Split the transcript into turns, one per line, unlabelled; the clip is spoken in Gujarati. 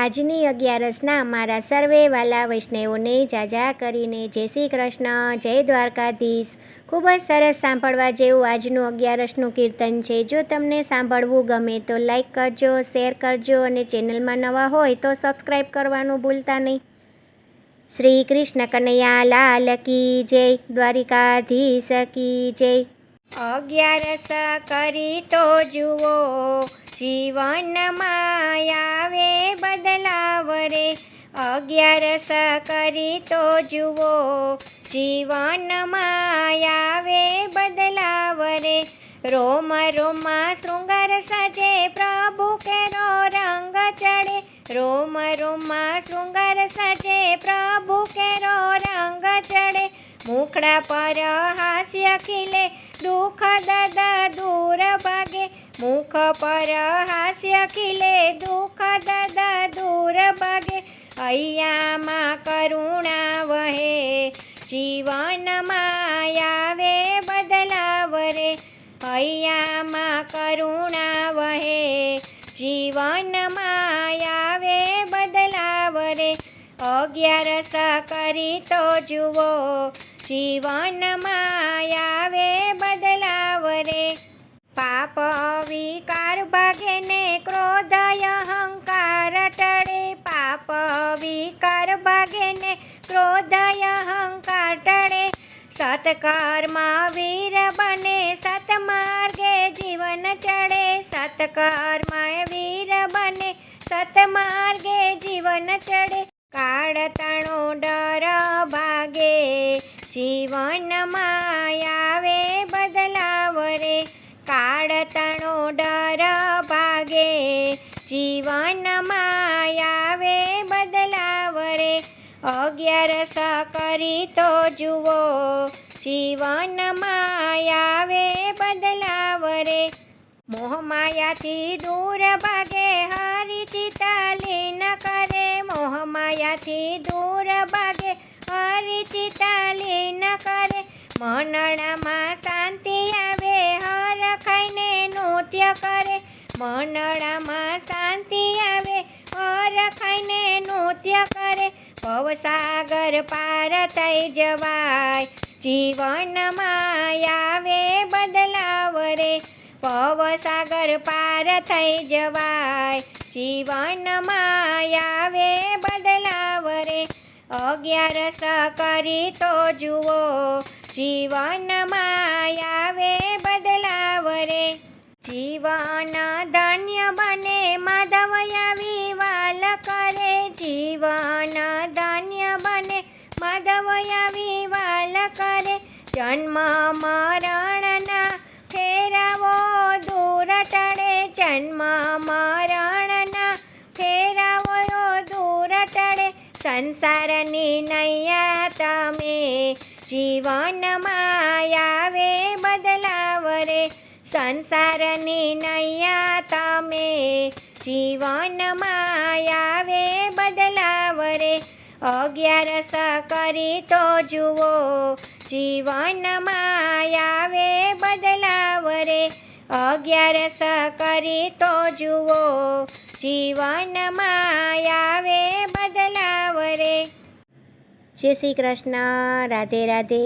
આજની 11સના મારા સર્વે વાલા વૈષ્ણવોને જાજા કરીને જય શ્રી કૃષ્ણ, જય દ્વારકાધીશ. ખૂબ જ સરસ સાંભળવા જેવું આજનું 11સનું કીર્તન છે. જો તમને સાંભળવું ગમે તો લાઈક કરજો, શેર કરજો અને ચેનલમાં નવા હોય તો સબસ્ક્રાઈબ કરવાનું ભૂલતા નહીં. શ્રી કૃષ્ણ કનૈયા લાલ કી જય, દ્વારિકાધીશ કી જય. 11સ કરી તો જુઓ, જીવનમાં આવે બદલાવ રે. 11સ કરી તો જુઓ, જીવનમાં આવે બદલાવ રે. રોમ રોમમાં શૃંગાર સજે, પ્રભુ કેરો રંગ ચડે. રોમ રોમમાં શૃંગાર સજે, પ્રભુ કેરો રંગ ચડે. મુખડા પર હાસ્ય ખીલે, દુઃખ દર્દ દૂર ભાગે. મુખ પર હાસ્ય ખીલે, દુઃખ દર્દ દૂર ભાગે. હૈયામાં કરુણા વહે, જીવનમાં આવે બદલાવ રે. હૈયામાં કરુણા વહે, જીવનમાં આવે બદલાવ રે. 11સ કરી તો જુઓ, જીવનમાં આવે બદલાવ રે. પાપ વિકાર ભાગે ને ક્રોધ અહંકાર ટળે. પાપ વિકાર ભાગે ને ક્રોધ અહંકાર ટળે. સત્કર્મ વીર બને, સતમાર્ગે જીવન ચડે. સત્કર્મ વીર બને, સતમાર્ગે જીવન ચડે. કાળ તણો ડર ભાગે, જીવનમાં આવે બદલાવ રે. કાળ તણો ડર ભાગે, જીવનમાં આવે બદલાવ રે. 11સ કરી તો જુઓ, જીવનમાં આવે બદલાવ રે. મોહમાયાથી દૂર ભાગે, હરિ ચિત્તા લીન કરે. મોહમાયાથી દૂર ભાગે, હરિ ચિત્તા લીન કરે. મનડામાં શાંતિ આવે, હર ખાઈને નૃત્ય કરે. મનડામાં શાંતિ આવે, હર ખાઈને નૃત્ય કરે. ભવસાગર પાર થઈ જવાય, જીવનમાં આવે બદલાવ રે. ભવસાગર પાર થઈ જવાય, જીવનમાં આવે બદલાવ રે. 11સ કરી તો જુઓ, જીવનમાં આવે બદલાવ રે. જીવન ધન્ય બને, માધવ આવી વાલ કરે. જીવન ધન્ય બને, માધવ આવી વાલ કરે. જન્મ મરણના ફેરાવો દૂર ટળે. જન્મ મરણના ફેરાવો દૂર ટળે. સંસારની નૈયા તમે, જીવનમાં આવે બદલાવ રે. સંસારની નૈયા તમે, જીવનમાં આવે બદલાવ રે. 11સ કરી તો જુઓ, જીવનમાં આવે બદલાવ રે. 11સ કરી તો જુઓ, જીવનમાં આવે બદલાવ રે. જય શ્રી કૃષ્ણ, રાધે રાધે.